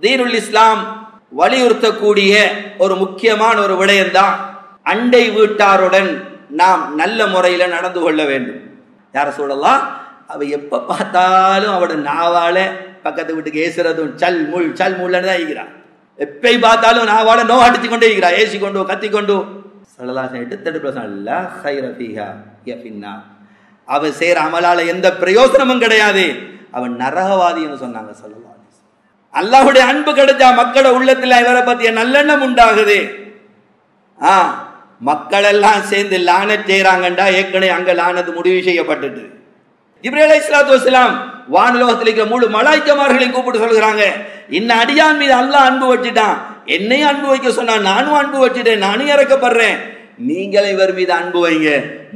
தீனுல் இஸ்லாம் வலியுறுத்தக்கூடிய ஒரு முக்கியமான ஒரு விடயம்தான் அண்டை வீட்டாருடன் நாம் நல்ல முறையில நடந்து கொள்ள வேண்டும். யார சொல்லலாம், அவ எப்ப பார்த்தாலும் அவட நாவால பக்கத்து வீட்டுக்கு ஏசுறதும் சல் முள்னு தான் இருக்கிறான். எப்பை பார்த்தாலும் நாவால நோ அடிச்சு கொண்டே இருக்கிறா, ஏசி கொண்டு கத்தி கொண்டு. அவ செய்யற அமலால எந்த பிரயோசனமும் கிடையாது, அவன் நரகவாதின்னு சொன்னாங்க. அல்லாஹ்வுடைய அன்பு கிடைச்சா மக்களோட உள்ளத்துல இவரை பத்திய நல்லெண்ணம் உண்டாகுது. மக்கள் எல்லாம் சேர்ந்து லானத் செய்யறாங்கண்டா ஏற்கனவே அங்க லானது முடிவு செய்யப்பட்டது. ஜிப்ரீல் அலைஹிஸ்ஸலாத்து வஸ்ஸலாம் வானுலகத்தில் இருக்கிற முழு மலாய்க்கமார்களை கூப்பிட்டு சொல்கிறாங்க, இன்ன அடியான் மீது அல்லாஹ் அன்பு வச்சுட்டான், என்னையும் அன்பு வைக்க சொன்னா நானும் அன்பு வச்சுட்டேன், நானும் இறக்கப்படுறேன், நீங்களே இவர் மீது அன்பு வைங்க.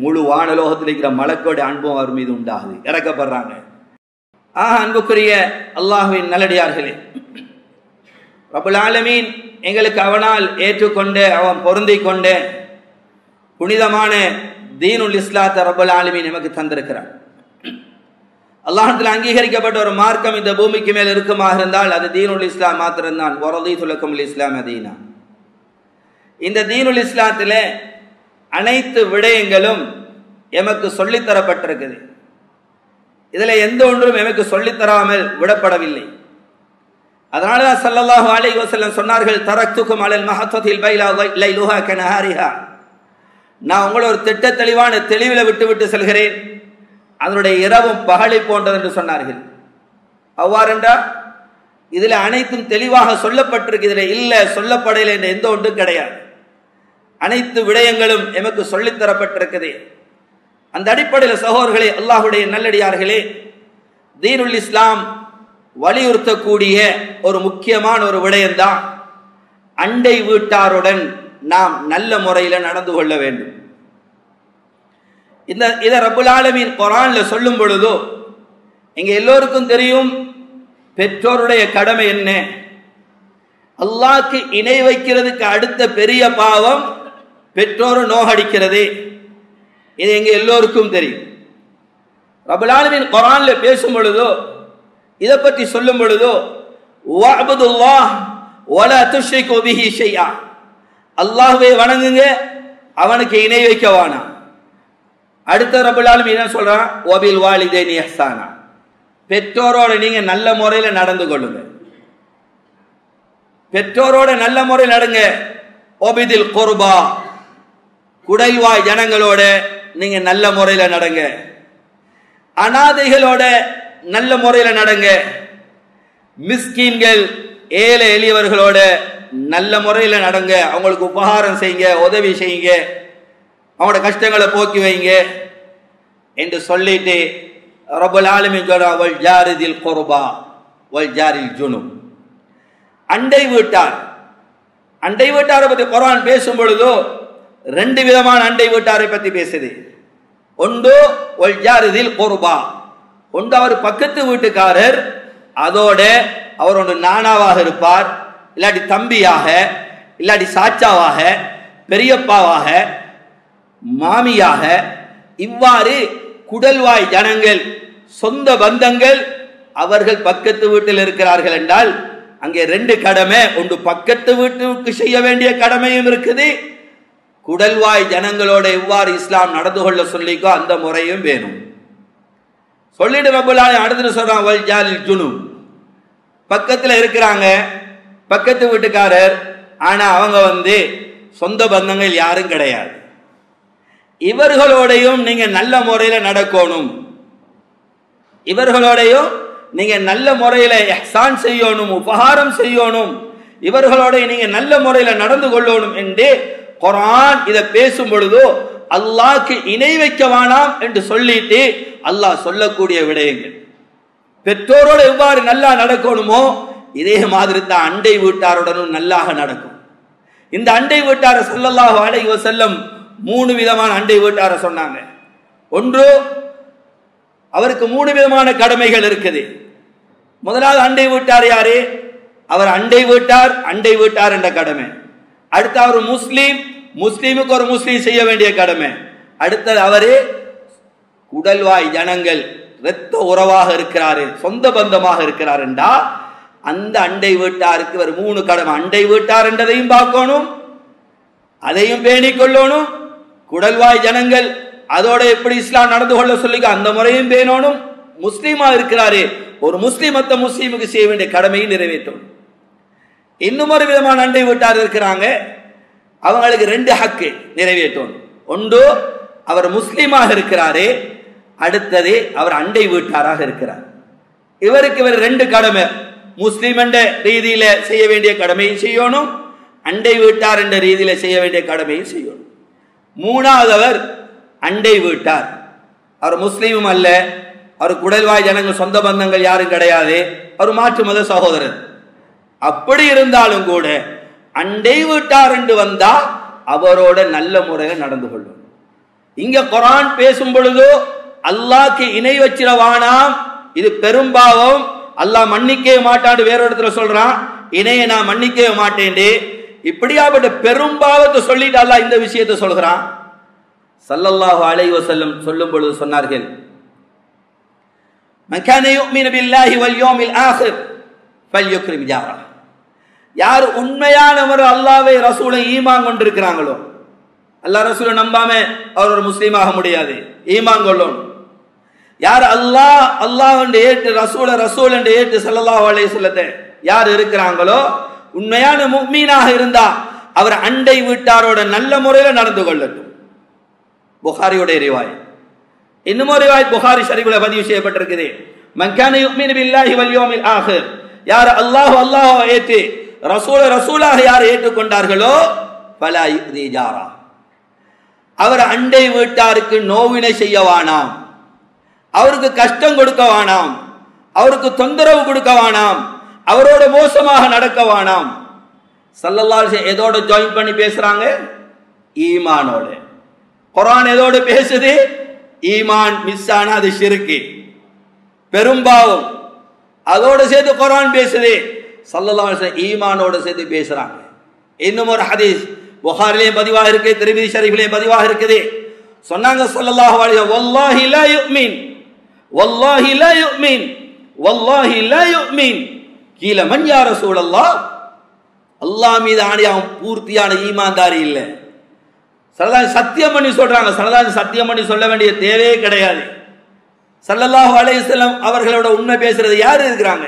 முழு வானுலகத்தில் இருக்கிற மலக்கோட அன்பும் அவர் மீது உண்டாகுது, இறக்கப்படுறாங்க. அன்புக்குரிய அல்லாஹ்வின் நல்லடியார்களே, ரப்புல் ஆலமீன் எங்களுக்கு அவனால் ஏற்றுக்கொண்ட அவன் பொருந்தி கொண்ட புனிதமான தீனுல் இஸ்லாத்தை ரப்புல் ஆலமீன் நமக்கு தந்திருக்கிறார். அல்லாஹ்வினால் அங்கீகரிக்கப்பட்ட ஒரு மார்க்கம் இந்த பூமிக்கு மேல் இருக்குமாக இருந்தால் அது தீனுல் இஸ்லாம் மாத்திரம்தான். வரதீது லக்குமுல் இஸ்லாம தீனா. இந்த தீனுல் இஸ்லாத்திலே அனைத்து விடயங்களும் எமக்கு சொல்லித்தரப்பட்டிருக்குது. இதுல எந்த ஒன்றும் எமக்கு சொல்லித்தராமல் விடப்படவில்லை. அதனாலதான் ஸல்லல்லாஹு அலைஹி வஸல்லம் சொன்னார்கள், தரக்துக்கும் அலல் மஹத்தத்தில் லைலுஹா கனஹாரிஹா. நான் உங்களை ஒரு திட்ட தெளிவான தெளிவில் விட்டு செல்கிறேன், அதனுடைய இரவும் பகலை போன்றது என்று சொன்னார்கள். அவ்வாறென்றா இதுல அனைத்தும் தெளிவாக சொல்லப்பட்டிருக்கு, இதுல இல்ல சொல்லப்படலை என்ற எந்த ஒன்றும் கிடையாது. அனைத்து விடயங்களும் எமக்கு சொல்லித்தரப்பட்டிருக்குது. அந்த அடிப்படையில் சகோதரர்களே, அல்லாஹ்வுடைய நல்லடியார்களே, தீனுல் இஸ்லாம் வலியுறுத்தக்கூடிய ஒரு முக்கியமான ஒரு விடயம்தான் அண்டை வீட்டாருடன் நாம் நல்ல முறையில நடந்து கொள்ள வேண்டும். இத ரப்புல் ஆலமீன் குர்ஆன்ல சொல்லும் பொழுதோ எங்க எல்லோருக்கும் தெரியும் பெற்றோருடைய கடமை என்ன. அல்லாஹ்க்கு இணை வைக்கிறதுக்கு அடுத்த பெரிய பாவம் பெற்றோரை நோகடிக்கிறது. இது எங்க எல்லோருக்கும் தெரியும். ரப்புல் ஆலமீன் குர்ஆன்ல பேசும் பொழுதோ இதை பற்றி சொல்லும் பொழுதோ வஅபுதுல்லாஹ் வலா துஷ்ரிகு பிஹி ஷைஆ, அல்லாஹ்வை வணங்குங்க, அவனுக்கு இணை வைக்க வேணாம். அடுத்த ரப்புல் ஆலமீன் என்ன சொல்றான், வபில் வாலிதைனி இஹ்சானா, பெற்றோரோட நீங்க நல்ல முறையில நடந்து கொள்ளுங்க. பெற்றோரோட நல்ல முறையில் நடங்க. ஒபிதில் குர்பா, குடைவாய் ஜனங்களோட நீங்க நல்ல முறையில நடங்க. அனாதைகளோட நல்ல முறையில நடங்க. மிஸ்கீன்கள் ஏழை எளியவர்களோட நல்ல முறையில நடங்க. அவங்களுக்கு உபகாரம் செய்யுங்க, உதவி செய்யுங்க, அவங்களோட கஷ்டங்களை போக்கி வைங்க என்று சொல்லிட்டு ரப்புல் ஆலமீன் சொல்றான், வல் ஜாரிதில் குர்பா வல் ஜாரில் ஜுனுப். அண்டை வீட்டார், அண்டை வீட்டாரை பத்தி குர்ஆன் பேசும் பொழுதோ ரெண்டு விதமான அண்டை வீட்டாரை பத்தி பேசுது. ஒன்று வல் ஜாரிதில் குர்பா, ஒன்று அவர் பக்கத்து வீட்டுக்காரர், அதோட அவர் ஒன்று நானாவாக இருப்பார், இல்லாட்டி தம்பியாக, இல்லாட்டி சாச்சாவாக, பெரியப்பாவாக, மாமியாக, இவ்வாறு குடல்வாய் ஜனங்கள், சொந்த பந்தங்கள் அவர்கள் பக்கத்து வீட்டில் இருக்கிறார்கள் என்றால் அங்கே ரெண்டு கடமை. ஒன்று பக்கத்து வீட்டுக்கு செய்ய வேண்டிய கடமையும் இருக்குது, குடல்வாய் ஜனங்களோட எவ்வாறு இஸ்லாம் நடந்து கொள்ள சொல்லிக்கோ அந்த முறையும் வேணும். சொல்லிட்டு ரப்புல் ஆலமீன் அடுத்து சொல்றான், வல் ஜாரில் ஜுனுப், பக்கத்துல இருக்கிறாங்க பக்கத்து வீட்டுக்காரர், ஆனா அவங்க சொந்த பந்தங்கள் யாரும் கிடையாது. இவர்களோடையும் நீங்க நல்ல முறையில நடக்கணும், இவர்களோடையும் நீங்க நல்ல முறையில இஹ்சான் செய்யணும், உபகாரம் செய்யணும், இவர்களோட நீங்க நல்ல முறையில நடந்து கொள்ளணும் என்று குர்ஆன் இதை பேசும் பொழுதோ அல்லாஹ்க்கு இணை வைக்க வேணாம் என்று சொல்லிட்டு அல்லாஹ் சொல்லக்கூடிய விடயங்கள். பெற்றோரோடு எவ்வாறு நல்லா நடக்கணுமோ இதே மாதிரி தான் அண்டை வீட்டாருடனும் நல்லாக நடக்கும். இந்த அண்டை வீட்டார ஸல்லல்லாஹு அலைஹி வஸல்லம் மூணு விதமான அண்டை வீட்டார சொன்னாங்க. ஒன்று, அவருக்கு மூணு விதமான கடமைகள் இருக்குது. முதலாவது அண்டை வீட்டார் யாரு, அவர் அண்டை வீட்டார், அண்டை வீட்டார் என்ற கடமை. அடுத்து அவர் முஸ்லீம், முஸ்லீமுக்கு ஒரு முஸ்லீம் செய்ய வேண்டிய கடமை. அடுத்தது அவரு குடல்வாய் ஜனங்கள், இரத்த உறவாக இருக்கிறாரு, சொந்த பந்தமாக இருக்கிறார் என்றா அந்த அண்டை வீட்டாருக்கு ஒரு 3 கடமை. அண்டை வீட்டார் என்றதையும் பார்க்கணும், அதையும் பேணிக் கொள்ளணும். குடல்வாய் ஜனங்கள் அதோட எப்படி இஸ்லாம் நடந்து கொள்ள சொல்லி அந்த முறையும் பேணணும். முஸ்லீமா இருக்கிறாரே, ஒரு முஸ்லீம் மத்த முஸ்லீமுக்கு செய்ய வேண்டிய கடமையை நிறைவேற்றணும். இன்னும் ஒரு விதமான அண்டை வீட்டார் இருக்கிறாங்க, அவங்களுக்கு 2 ஹக்கு நிறைவேற்றணும். ஒன்று, அவர் முஸ்லீமாக இருக்கிறாரே, அடுத்தது அவர் அண்டை வீட்டாராக இருக்கிறார். இவருக்கு இவர் 2 கடமை. முஸ்லீம் என்ற ரீதியில செய்ய வேண்டிய கடமையை செய்யணும், அண்டை வீட்டார் என்ற ரீதியில செய்ய வேண்டிய கடமையை செய்யணும். 3ஆவதவர் அண்டை வீட்டார். அவர் முஸ்லீமும் அல்ல, அவர் குடல்வாய் ஜனங்கள் சொந்த பந்தங்கள் யாரும் கிடையாது, அவர் மாற்று மத சகோதரர். அப்படி இருந்தாலும் கூட அண்டை வீட்டார் என்று வந்தா அவரோட நல்ல முறையில் நடந்து கொள்ளும். இங்க குர்ஆன் பேசும் பொழுது அல்லாஹ்க்கு இணை வச்சிரவானாம், இது பெரும்பாவம், அல்லாஹ் மன்னிக்கவே மாட்டான்னு வேற இடத்துல சொல்றான், இணையை நான் மன்னிக்கவே மாட்டேன்டே. இப்படியாப்பட்ட பெரும்பாவத்தை சொல்லிட்டு அல்லாஹ் இந்த விஷயத்தை சொல்கிறான். ஸல்லல்லாஹு அலைஹி வஸல்லம் சொல்லும் பொழுது சொன்னார்கள், மன் கான யுமினு பில்லாஹி வல் யௌமில் ஆகிர் ஃபல்யுக்ரிம் ஜாரா. யார் உண்மையான ஒரு அல்லாஹ்வை ரசூலை ஈமான் கொண்டிருக்கிறாங்களோ, அல்லாஹ் ரசூலை நம்பாம அவர் ஒரு முஸ்லீமாக முடியாது, ஈமான் கொள்ளணும். யார் அல்லாஹ் என்று ஏற்று ரசூல் என்று ஏற்று ஸல்லல்லாஹு அலைஹி வஸல்லத்தை யார் இருக்கிறாங்களோ, உண்மையான முஃமினாக இருந்தா அவர் அண்டை வீட்டாரோட நல்ல முறையில் நடந்து கொள்ளட்டும். புகாரியுடைய ரிவாயத். இன்னும் ஒரு ரிவாயத் புகாரி ஷரீஃப்ல பதிவு செய்யப்பட்டிருக்குது, மன் கான யுமினு பில்லாஹி வல் யௌமில் ஆகிர், யார் அல்லாஹ் ஏற்று ரசூலாக யார் ஏற்றுக்கொண்டார்களோ ஃபலா யுதி ஜாரா, அவர் அண்டை வீட்டாருக்கு நோவினை செய்ய வேணாம், அவருக்கு கஷ்டம் கொடுக்க வேணாம், அவருக்கு தொந்தரவு கொடுக்க வேணாம், அவரோட மோசமாக நடக்க வேணாம். ஸல்லல்லாஹு அலைஹி வஸல்லம் எதோட ஜாயின் பண்ணி பேசுறாங்க? ஈமானோட. குர்ஆன் எதோட பேசுது? ஈமான் மிஸ் ஆனா அது ஷிர்க், பெரும்பாவம். அதோட சேர்த்து குர்ஆன் பேசுது. ஸல்லல்லாஹு அலைஹி வஸல்லம் ஈமானோட சேர்த்து பேசுறாங்க. இன்னும் ஒரு ஹதீஸ் புகாரிலே பதிவாக இருக்கு, திர்மிதி ஷரீஃபிலே பதிவாக இருக்குது. சொன்னாங்க ஸல்லல்லாஹு அலைஹி வஸல்லம், வல்லாஹி லா யுமின், வல்லாஹி லா யுமின், வல்லாஹி லா யுமின். கீல மன் யா ரசூலல்லாஹ், அல்லாஹ் மீது ஆணையாகும் பூர்த்தியான ஈமான்தாரி இல்லை. ஸல்லல்லாஹு சத்தியம் பண்ணி சொல்றாங்க. ஸல்லல்லாஹு சத்தியம் பண்ணி சொல்ல வேண்டிய தேவையே கிடையாது. ஸல்லல்லாஹு அலைஹி வஸல்லம் அவர்களோட உண்மை பேசுறது யாரு இருக்கிறாங்க?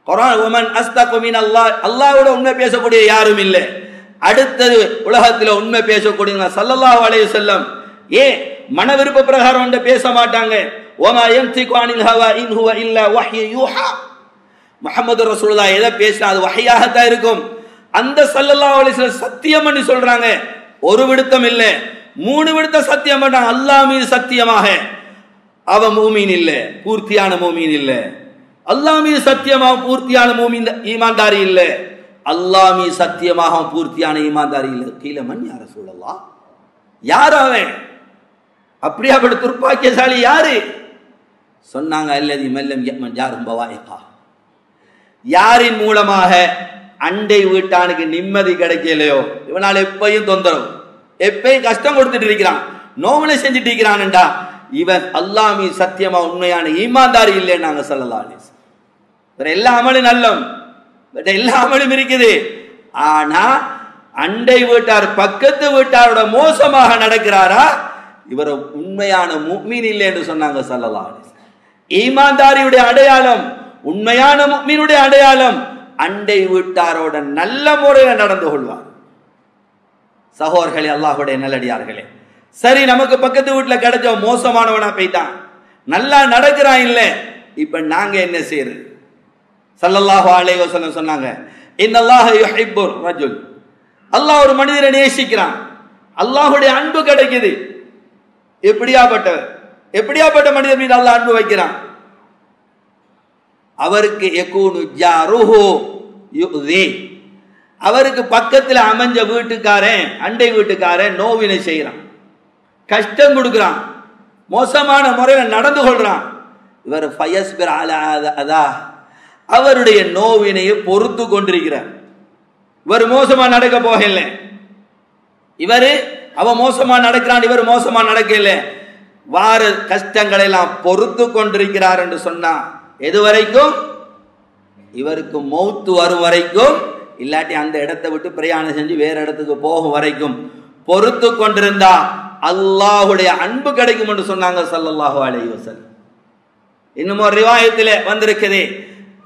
குர்ஆன் வமன் அஸ்தகு மின் அல்லாஹ், அல்லாஹ்வோட உண்மை பேசக்கூடிய யாரும் இல்லை. அடுத்தது உலகத்தில் உண்மை பேசக்கூடியவங்க ஸல்லல்லாஹு அலைஹி வஸல்லம். ஏன் மன விருப்ப பிரகாரம் ஒன்று பேச மாட்டாங்க. வமா யன்திகு அனில் ஹவா இன் ஹுவ இல்லா வஹ்யு யூஹா. முஹம்மது ரசூலுல்லாஹ் எதை பேசினா அது வஹ்யாகத்தான் இருக்கும். அந்த ஸல்லல்லாஹு அலைஹி வஸல்லம் சத்தியம் பண்ணி சொல்றாங்க. ஒரு விடுத்தம் இல்லை, 3 விடுத்தம் சத்தியம் பண்ணாங்க. அல்லாஹ் மீது சத்தியமாக அவன் மூமீன் இல்லை, பூர்த்தியான மூமீன் இல்லை. அல்லாஹ் மீது சத்தியமாக பூர்த்தியான மூமீன் ஈமான்தாரி இல்லை. அல்லாஹ் மீது சத்தியமாக பூர்த்தியான ஈமான்தாரி இல்லை. கீழ மன் யா ரசூலல்லாஹ், யார் அவன்? அப்படியாப்பட்ட துர்ப்பாக்கியசாலி யாரு? சொன்னாங்க, அல்லதி மல்லம் யமன் யாரும் பவாயிகா, யாரின் மூலமாக அண்டை வீட்டானுக்கு நிம்மதி கிடைக்கலையோ, இவனால் எப்பையும் தொந்தரவு, எப்பயும் கஷ்டம் கொடுத்துட்டு இருக்கிறான், நோவனை செஞ்சுட்டு இருக்கிறான்டா, இவன் அல்லாஹ் மீது சத்தியமா உண்மையான ஈமான்தாரி இல்லைன்னு நாங்க ஸல்லல்லாஹு அலைஹி வஸல்லம். எல்லா அமலும் நல்லம், எல்லா அமலும் இருக்குது. ஆனா அண்டை வீட்டார் பக்கத்து வீட்டாரோட மோசமாக நடக்கிறாரா, இவர் உண்மையான முஃமின் இல்லை என்று சொன்னாங்க ஸல்லல்லாஹு அலைஹி வஸல்லம். ஈமான்தாரியுடைய அடையாளம், உண்மையான முஃமினுடைய அடையாளம், அண்டை வீட்டாரோட நல்ல முறையில் நடந்து கொள்வார். சகோதரர்களே, அல்லாஹ்வுடைய நல்லடியார்களே, சரி நமக்கு பக்கத்து வீட்டுல கிடைச்ச மோசமானவனா போயிட்டான், நல்லா நடக்கிறான் இல்ல, இப்ப நாங்க என்ன செய்யறது? ஸல்லல்லாஹு அலைஹி வஸல்லம் சொன்னாங்க, இன்னல்லாஹ யுஹிப்புர் ரஜுல், அல்லாஹ் ஒரு மனிதரை நேசிக்கிறான், அல்லாஹ்வுடைய அன்பு கிடைக்குது. எப்படியாப்பட்ட மனிதர் மீது அல்லாஹ் அன்பு வைக்கிறான்? அவருக்கு யகூனு ஜாருஹு யுதி, அவருக்கு பக்கத்தில் அமைஞ்ச வீட்டுக்காரன், அண்டை வீட்டுக்காரன் நோவினை செய்யறான், கஷ்டம் கொடுக்கிறான், மோசமான முறையில் நடந்து கொள்றான். இவர் ஃபயஸ்பிர் அலா அதா, அவருடைய நோவினையை பொறுத்து கொண்டிருக்கிறார். இவர் மோசமா நடக்க போகல, அவன் மோசமா நடக்கிறான், இவர் மோசமா நடக்கல, வார கஷ்டங்களை எல்லாம் பொறுத்து கொண்டிருக்கிறார் என்று சொன்னா எது வரைக்கும்? இவருக்கு மௌத்து வரும் வரைக்கும், இல்லாட்டி அந்த இடத்தை விட்டு பிரயாணம் செஞ்சு வேற இடத்துக்கு போகும் வரைக்கும் பொறுத்து கொண்டிருந்தா அல்லாஹுடைய அன்பு கிடைக்கும் என்று சொன்னாங்க ஸல்லல்லாஹு அலைஹி வஸல்லம். இன்னும் ஒரு ரிவாயத்திலே வந்திருக்குது,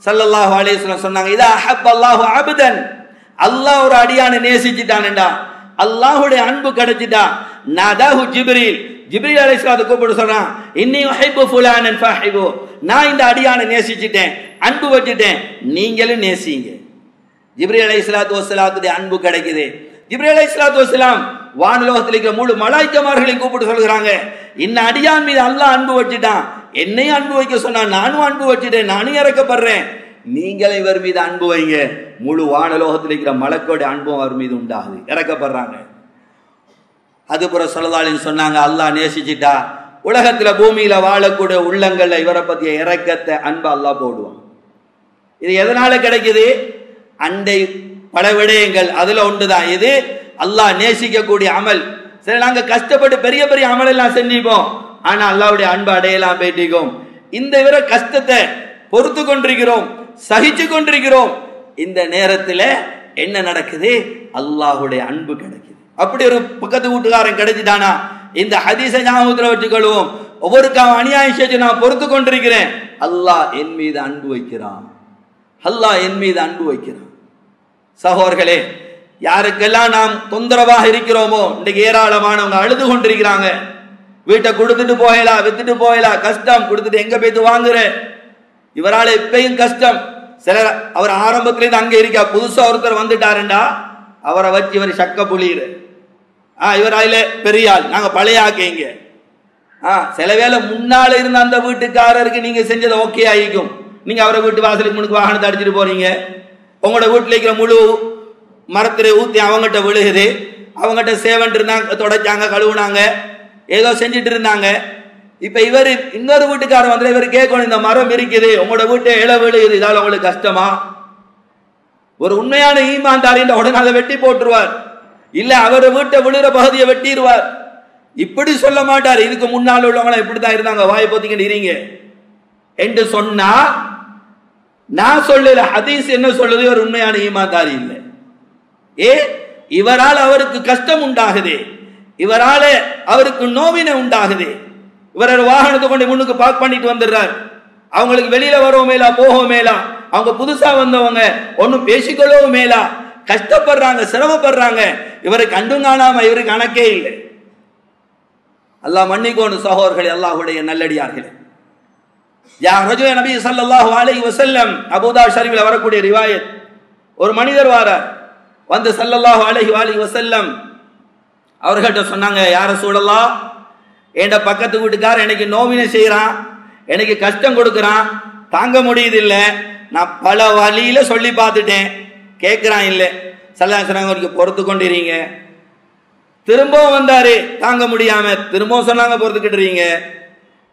ஸல்லல்லாஹு அலைஹி வஸல்லம் சொன்னாங்க, இதா அஹப்பல்லாஹு அப்தன், அல்லாஹ் ஒரு அடியானை நேசிச்சிட்டான்டா, அல்லாஹ்வுடைய அன்பு கிடைச்சிட்டா, நதாஹு ஜிப்ரீல், ஜிப்ரீல் அலைஹிஸ்ஸலாத்தை கூப்பிட்டு சொல்றான், இன்னி உஹிப்பு ஃபுலானன் ஃபஹிபு, நான் இந்த அடியானை நேசிச்சிட்டேன், அன்பு வச்சிட்டேன், நீங்களும் நேசிங்க. ஜிப்ரீல் அலைஹிஸ்ஸலாத்து வஸ்ஸலாத்துடைய அன்பு கிடைக்குது. ஜிப்ரீல் அலைஹிஸ்ஸலாத்து வஸ்ஸலாம் வானுலோகத்தில் இருக்கிற முழு மலாய்க்கமார்களை கூப்பிட்டு சொல்கிறாங்க, இந்த அடியான் மீது அல்லாஹ் அன்பு வச்சிட்டான், என்னையும் அன்பு வைக்க சொன்னான், நானும் அன்பு வச்சுட்டேன், நானும் இறக்கப்படுறேன், நீங்களே இவர் மீது அன்பு வைங்க. முழு வானலோகத்தில் இருக்கிற மலக்கோட அன்பும் அவர் மீது உண்டாகுது, இறக்கப்படுறாங்க. அதுபுறம் ஸல்லல்லாஹு அலைஹி சொன்னாங்க, அல்லாஹ் நேசிச்சிட்டா உலகத்துல பூமியில வாழக்கூடிய உள்ளங்கள்ல இவரை பத்திய இறக்கத்தை அன்பு அல்லாஹ் போடுவான். இது எதனால கிடைக்குது? அண்டை பல விடயங்கள் அதுல ஒன்றுதான் இது அல்லாஹ் நேசிக்கக்கூடிய அமல். சரி, நாங்க கஷ்டப்பட்டு பெரிய பெரிய அமல் எல்லாம் செஞ்சிப்போம், ஆனா அல்லாஹ்வுடைய அன்பு அடையலாம் போயிட்டிருக்கோம். இந்த விர கஷ்டத்தை பொறுத்து கொண்டிருக்கிறோம், சகிச்சு கொண்டிருக்கிறோம். இந்த நேரத்தில் என்ன நடக்குது? அல்லாஹ்வுடைய அன்பு கிடைக்குது. அப்படி ஒரு பக்கத்து வீட்டுக்காரன் கிடைச்சிட்டானா இந்த ஹதீஸை ஞாபகத்தில் வச்சுக்கொள்வோம். ஒவ்வொருக்காக அநியாயம் செஞ்சு நான் பொறுத்து கொண்டிருக்கிறேன், அல்லாஹ் என் மீது அன்பு வைக்கிறான், அல்லாஹ் என் மீது அன்பு வைக்கிறான். சகோதரர்களே, யாருக்கெல்லாம் நாம் தொந்தரவாக இருக்கிறோமோ, இன்றைக்கு ஏராளமானவங்க அழுது கொண்டிருக்கிறாங்க. வீட்டை கொடுத்துட்டு போயலாம், வித்துட்டு போயலாம், கஷ்டம், கொடுத்துட்டு எங்க போய்த்து வாங்குற, இவரால் இப்பயும் கஷ்டம். சிலர் அவர் ஆரம்பத்திலேருந்து அங்கே இருக்கா, புதுசா ஒருத்தர் வந்துட்டாருண்டா அவரை வச்சு இவர் சக்க புளியிரு, இவர் அதுல பெரிய ஆள், நாங்க பழைய ஆக்கைங்க. சில வேளை முன்னால இருந்த அந்த வீட்டுக்காரருக்கு நீங்க செஞ்சது ஓகே ஆகிக்கும், நீங்க அவரை வீட்டு வாசலுக்கு முன்னுக்கு வாகனத்தை அடிச்சுட்டு போறீங்க, உங்களோட வீட்டில் இருக்கிற முழு மரத்திரை ஊத்தி அவங்ககிட்ட விழுகுது, அவங்ககிட்ட சேவன் இருந்தாங்க, தொடச்சாங்க, கழுவுனாங்க, ஏதோ செஞ்சுட்டு இருந்தாங்க. இப்ப இவர் இன்னொரு வீட்டுக்காரர் வந்து இவர் கேட்கணும், இந்த மரம் இருக்குது, உங்களோட வீட்டை இழ விழுகுது, இதால உங்களுக்கு கஷ்டமா? ஒரு உண்மையான ஈமான்தாரின் உடனே அதை வெட்டி போட்டுருவார், இல்ல அவர் வீட்டை விழுகிற பகுதியை வெட்டிடுவார். இப்படி சொல்ல மாட்டார், இதுக்கு முன்னால் உள்ளவங்க இப்படித்தான் இருந்தாங்க, வாய் பொத்திக்கிட்டு இருங்க என்று சொன்னா, நான் சொல்லல, ஹதீஸ் என்ன சொல்லுது? ஒரு உண்மையான ஈமான்தாரி இல்லை. இவரால் அவருக்கு கஷ்டம் உண்டாகுது, இவரால அவருக்கு நோவினை உண்டாகுது. இவர் வாகனத்தை கொண்டு முன்னுக்கு பார்க் பண்ணிட்டு வந்துடுறார், அவங்களுக்கு வெளியில வரவும் மேலா, போகவும் மேலா, அவங்க புதுசா வந்தவங்க ஒன்னும் பேசிக்கொள்ளவும் மேலா, கஷ்டப்படுறாங்க, சிரமப்படுறாங்க. இவரை கண்டும் காணாம இவருக்கு கணக்கே இல்லை. அல்லாஹ் மன்னிக்கோணும் சகோதரர்களே, அல்லாஹ்வுடைய நல்லடியார்களே. நபி ஸல்லல்லாஹு அலைஹி வஸல்லம் அபூதார் ஷரீஃபில் வரக்கூடிய ரிவாயத், ஒரு மனிதர் வாரார், வந்து ஸல்லல்லாஹு அலைஹி வஸல்லம் அவர்கிட்ட சொன்னாங்க, யா ரசூலல்லாஹ், என் பக்கத்து வீட்டுக்காரர் எனக்கு நோவினை செய்யறான், எனக்கு கஷ்டம் கொடுக்கறான், தாங்க முடியுதில்ல, நான் பல வழியில சொல்லி பார்த்துட்டேன், கேட்கிறான் இல்ல. சல்லாஹ் பொறுத்து கொண்டிருங்க. திரும்பவும் வந்தாரு, தாங்க முடியாம திரும்பவும் சொன்னாங்க, பொறுத்துக்கிட்டுறீங்க.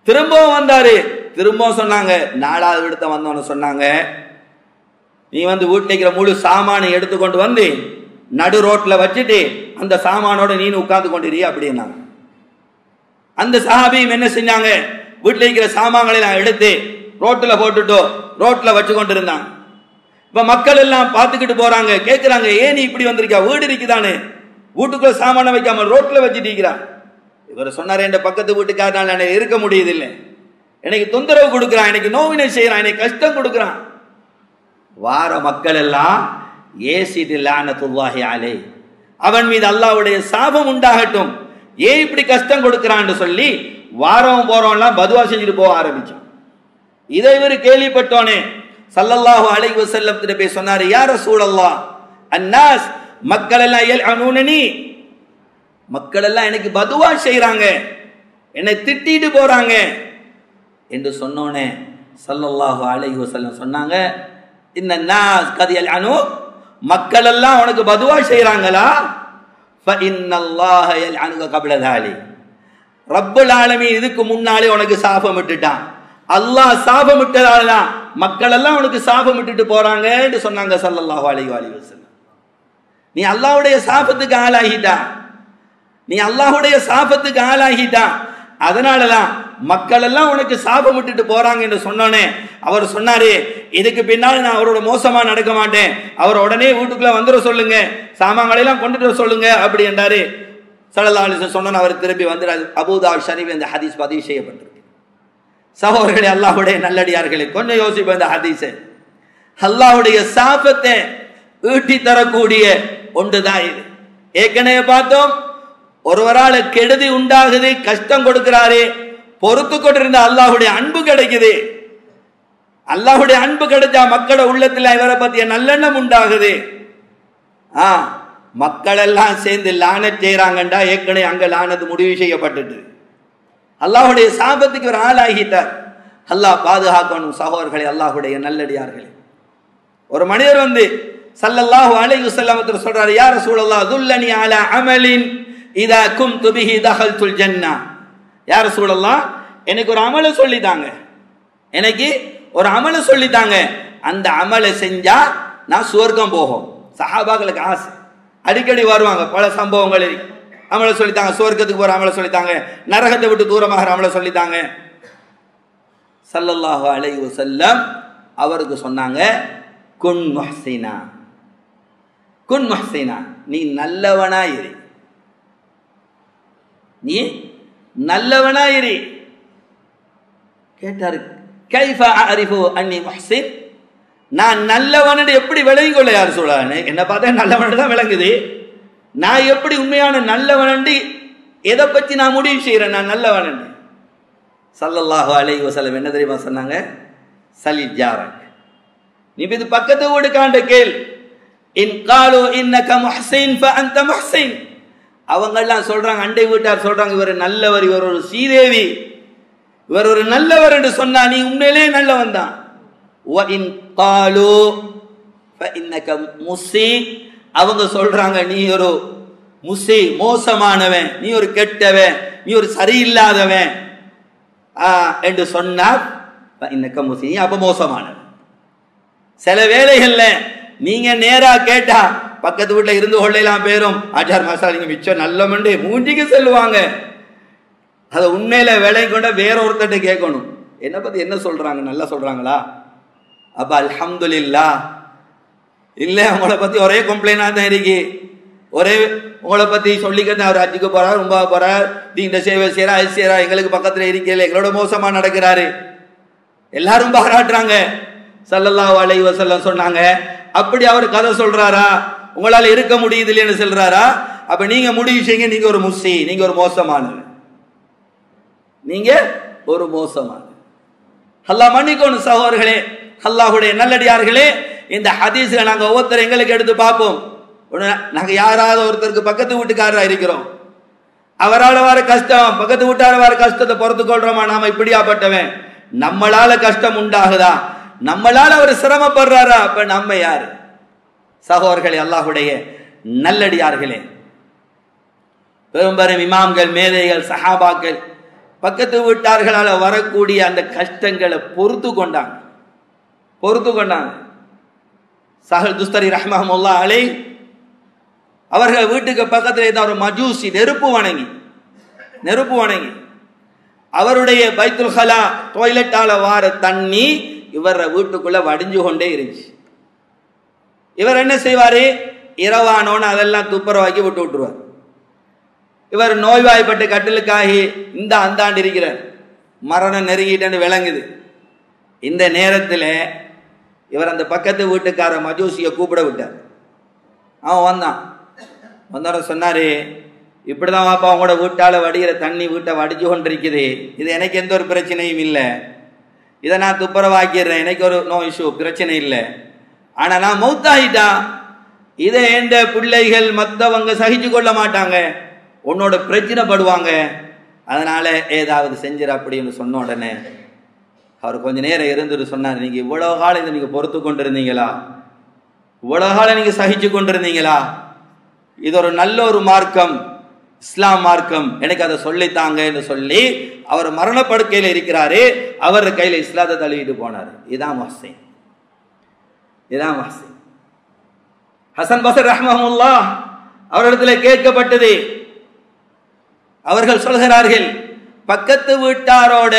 திரும்பவும் வந்தாரு, திரும்பவும் சொன்னாங்க. நாலாவது விடத்த வந்தோன்னு சொன்னாங்க, நீ வந்து வீட்டில் இருக்கிற முழு சாமானை எடுத்துக்கொண்டு வந்து நடு ரோட்ல வச்சுட்டு அந்த சாமானோட நீ உட்கார்ந்து கொண்டிருக்க அப்படின்னாங்க. அந்த சஹாபியும் என்ன செஞ்சாங்க, வீட்டில் இருக்கிற சாமான்களை நான் எடுத்து ரோட்ல போட்டுட்டோ ரோட்ல வச்சு கொண்டு இருந்தாங்க. இப்ப மக்கள் எல்லாம் பார்த்துக்கிட்டு போறாங்க, கேட்கிறாங்க, ஏன் நீ இப்படி வந்திருக்கா, வீடு இருக்குதானே, வீட்டுக்குள்ள சாமான வைக்காம ரோட்ல வச்சுட்டு இருக்கிறான். இவர் சொன்னாரு, என் பக்கத்து வீட்டுக்காரனால எனக்கு இருக்க முடியுதில்லை, எனக்கு தொந்தரவு கொடுக்கிறான், எனக்கு நோவினை செய்யறான், எனக்கு கஷ்டம் கொடுக்கிறான். வார மக்கள் எல்லாம் ஏசிட்டு லானத்துல்லாஹி அலைஹி, அவன் மீது அல்லாஹ்வுடைய சாபம் உண்டாகட்டும், ஏன் இப்படி கஷ்டம் கொடுக்கிறான்னு சொல்லி வாரம் போறோம்லாம் பதுவா செஞ்சுட்டு போக ஆரம்பிச்சான். இதை இவர் கேள்விப்பட்டோனே ஸல்லல்லாஹு அலைஹி வஸல்லம் கிட்ட போய் சொன்னாரு, யா ரசூலல்லாஹ், அன்னாஸ், மக்கள் எல்லாம் யல்அனூனனி, மக்கள் எல்லாம் எனக்கு பதுவா செய்றாங்க, என்னை திட்டிட்டு போறாங்க என்று சொன்னோனே ஸல்லல்லாஹு அலைஹி வஸல்லம் சொன்னாங்க, இன்னன்னாஸ் கத் யல்அனூ, மக்கள் எல்லாம் உனக்கு பதுவா செய்றாங்களா, ஃபஇன்னல்லாஹ யல்அனுக கப்ல தாலிக், ரப்புல் ஆலமீன் இதுக்கு முன்னாலே உனக்கு சாபம் விட்டுட்டான், அல்லாஹ் சாபம் விட்டதால மக்கள் எல்லாம் உனக்கு சாபம் விட்டுட்டு போறாங்க என்று சொன்னாங்க ஸல்லல்லாஹு அலைஹி வஸல்லம். நீ அல்லாஹ்வுடைய சாபத்துக்கு ஆளாகிட்டா, நீ அல்லாஹ்வுடைய சாபத்துக்கு ஆளாகிட்டா, அதனாலதான் மக்கள் எல்லாம் உனக்கு சாபம் விட்டுட்டு போறாங்க என்று சொன்னோனே அவர் சொன்னாரு, இதுக்கு பின்னால் நான் அவரோட மோசமா நடக்க மாட்டேன், அவர் உடனே வீட்டுக்குள்ள வந்துட சொல்லுங்க, சாமான்களெல்லாம் கொண்டுட்டு வர சொல்லுங்க அப்படி என்றாரு. ஸல்லல்லாஹு அலைஹி வஸல்லம் சொன்ன அவர் திருப்பி வந்து அபூதாவுத் ஷரீஃப் இந்த ஹதீஸ் பதிவு செய்யப்பட்டிருக்கு. சகோதரர்களே, அல்லாஹ்வுடைய நல்லடியார்களே, கொஞ்சம் யோசிப்போம். இந்த ஹதீஸை அல்லாஹ்வுடைய சாபத்தை ஈட்டி தரக்கூடிய ஒன்றுதான் இது. ஏற்கனவே பார்த்தோம், ஒருவரால் கெடுதி உண்டாகுது, கஷ்டம் கொடுக்கிறாரு, பொறுத்து கொண்டிருந்த அல்லாஹ்வுடைய அன்பு கிடைக்குது. அல்லாஹ்வுடைய அன்பு கிடைச்சா மக்களோட உள்ளத்தில் இவரை பற்றிய நல்லெண்ணம் உண்டாகுது. மக்கள் எல்லாம் சேர்ந்து லானத் செய்யறாங்கண்டா ஏற்கனவே அங்க லானத்து முடிவு செய்யப்பட்டது. அல்லாஹ்வுடைய சாபத்துக்கு ஒரு ஆளாகிட்டார். அல்லாஹ் பாதுகாக்கணும். சகோதரர்களே, அல்லாஹ்வுடைய நல்லடியார்களே, ஒரு மனிதர் வந்து ஸல்லல்லாஹு அலைஹி வஸல்லம் சொல்றாரு, யா ரசூலல்லாஹ் துல்லனி அலா அமலின் இதா கும்து பிஹி தஹல்துல் ஜன்னah. யா ரசூலல்லாஹ், எனக்கு ஒரு அமலை சொல்லிட்டாங்க, எனக்கு ஒரு அமலை சொல்லிட்டாங்க, அந்த அமலை செஞ்சா நான் சுவர்க்கம் போகும். சஹாபாக்களுக்கு ஆசை, அடிக்கடி வருவாங்க. பல சம்பவங்கள் அமலை சொல்லித்தாங்க, சுவர்க்கத்துக்கு போற அமலை சொல்லித்தாங்க, நரகத்தை விட்டு தூரமாகிற அமலை சொல்லித்தாங்க. ஸல்லல்லாஹு அலைஹி வஸல்லம் அவருக்கு சொன்னாங்க, குன் முஹ்சினா, குன் முஹ்சினா, நீ நல்லவனாயிரு, நீ நல்லவனாயிரு. கேட்டாரு, கைஃப அரிஃபு அன்னி முஹ்சின், நான் நல்லவன் எப்படி விளங்கிக் கொள்ள யார் சொல்றாங்க? என்ன பார்த்தா நல்லவன் தான் விளங்குது, நான் எப்படி உண்மையான நல்லவன் எதை பற்றி நான் முடிவு செய்யறேன் நான் நல்லவன்? ஸல்லல்லாஹு அலைஹி வஸல்லம் என்ன தெரியுமா சொன்னாங்க? சலில் ஜாரக், நீ இது பக்கத்து வீடு காண்ட கேள், இன் காலு இன்னக முஹ்சின் ஃபஅன்த முஹ்சின், அவங்க எல்லாம் சொல்றாங்க, அண்டை வீட்டார் சொல்றாங்க, இவர் நல்லவர், இவர் ஒரு சீதேவி, இவர் ஒரு நல்லவர் என்று சொன்னா நீ உண்மையிலேயே நல்லவன் தான். வ இன் காலு ஃபஇன்னக முஸி, அவங்க சொல்றாங்க நீ ஒரு முஸி, மோசமானவன், நீ ஒரு கெட்டவன், நீ ஒரு சரியில்லாதவன் என்று சொன்னார். ஃபஇன்னக முஸி, அப்ப மோசமானவன். சில வேளைகள்ல நீங்க நேரா கேட்டா பக்கத்து வீட்டுல இருந்து கொள்ளலாம் பேரும் ஆச்சார் மாசா நீங்க மிச்சம் நல்லமண்டு மூஞ்சிக்கு செல்லுவாங்க. அதை உண்மையில விலை கொண்ட வேற ஒருத்தட்ட கேட்கணும், என்ன பத்தி என்ன சொல்றாங்க, நல்லா சொல்றாங்களா? அப்ப அல்ஹம்துலில்லாஹ். இல்ல உங்களை பத்தி ஒரே கம்ப்ளைண்டா தான் இருக்கு, ஒரே உங்களை பத்தி சொல்லிக்கிட்டு அவர் ஹஜ்ஜுக்கு போறாரு, ரொம்ப போறார், இந்த சேவை செய்யறா, அது செய்யறா, எங்களுக்கு பக்கத்துல இருக்கல, எங்களோட மோசமா நடக்கிறாரு, எல்லாரும் பாராட்டுறாங்க. ஸல்லல்லாஹு அலைஹி வஸல்லம் சொன்னாங்க, அப்படி அவர் கதை சொல்றாரா, உங்களால இருக்க முடியுது இல்லைன்னு சொல்றாரா? அப்ப நீங்க முடிவு செய்யுங்க, நீங்க ஒரு முஸ்ஸி, நீங்க ஒரு மோசமானவர், நீங்க ஒரு மோசமானவர். அல்லாஹ் மன்னிக்கணும். சகோதரர்களே, அல்லாஹ்வுடைய நல்லடியார்களே, இந்த ஹதீஸ்ல நாங்க ஒவ்வொருத்தர் எங்களுக்கு எடுத்து பார்ப்போம். நாங்க யாராவது ஒருத்தருக்கு பக்கத்து வீட்டுக்காரரா இருக்கிறோம், அவரால் வர கஷ்டம், பக்கத்து வீட்டார வர கஷ்டத்தை பொறுத்து கொள்றோமா? நாம இப்படியாப்பட்டவன், நம்மளால கஷ்டம் உண்டாகுதா, நம்மளால அவர் சிரமப்படுறாரா? அப்ப நம்ம யாரு? சகோதரர்களே, அல்லாஹ்வுடைய நல்லடியார்களே, பெரும்பெரும் இமாம்கள், மேதைகள், சஹாபாக்கள் பக்கத்து வீட்டார்களால் வரக்கூடிய அந்த கஷ்டங்களை பொறுத்து கொண்டாங்க. சஹல் துஸ்தரி ரஹ்மஹுல்லாஹ் அலைஹ் அவர்கள் வீட்டுக்கு பக்கத்தில் இருந்த ஒரு மஜூசி, நெருப்பு வணங்கி அவருடைய பைத்துல் ஹலா டாய்லெட்டால வார தண்ணி இவர வீட்டுக்குள்ள வடிஞ்சு கொண்டே இருந்துச்சு. இவர் என்ன செய்வாரு, இரவானோன்னு அதெல்லாம் துப்புரவாக்கி விட்டுருவார். இவர் நோய்வாய்ப்பட்டு கட்டிலுக்காகி இந்த அந்தாண்டு இருக்கிறார், மரணம் நெருங்கிட்டேன்னு விளங்குது. இந்த நேரத்தில் இவர் அந்த பக்கத்து வீட்டுக்கார மஜூசியை கூப்பிட விட்டார். அவன் வந்தோட சொன்னாரு, இப்படிதான் வாப்பா உங்களோட வீட்டால வடிகிற தண்ணி வீட்டை வடிஞ்சு கொண்டிருக்குது, இது எனக்கு எந்த ஒரு பிரச்சனையும் இல்லை, இதை நான் துப்புரவாக்கிடுறேன், எனக்கு ஒரு நோ இஷ்யூ, பிரச்சனை இல்லை. ஆனா நான் மௌத்தாயிட்டா இதை எந்த பிள்ளைகள் மற்றவங்க சகிச்சு கொள்ள மாட்டாங்க, உன்னோட பிரச்சனைப்படுவாங்க, அதனால ஏதாவது செஞ்சிட அப்படின்னு சொன்ன உடனே அவர் கொஞ்ச நேரம் இருந்துட்டு சொன்னார், நீங்க இவ்வளவு காலம் இதை நீங்க பொறுத்து கொண்டிருந்தீங்களா, இவ்வளவு காலம் நீங்க சகிச்சு கொண்டிருந்தீங்களா, இது ஒரு நல்ல ஒரு மார்க்கம், இஸ்லாம் மார்க்கம், எனக்கு அதை சொல்லித்தாங்க என்று சொல்லி அவர் மரணப்படுக்கையில் இருக்கிறாரு, அவர் கையில இஸ்லாத்தை தழுவிட்டு போனாரு. இதான் முஹ்சின். ஹசன் பஸ்ரி ரஹ்மஹுல்லாஹ் அவரிடத்தில் கேட்கப்பட்டது, அவர்கள் சொல்கிறார்கள், பக்கத்து வீட்டாரோட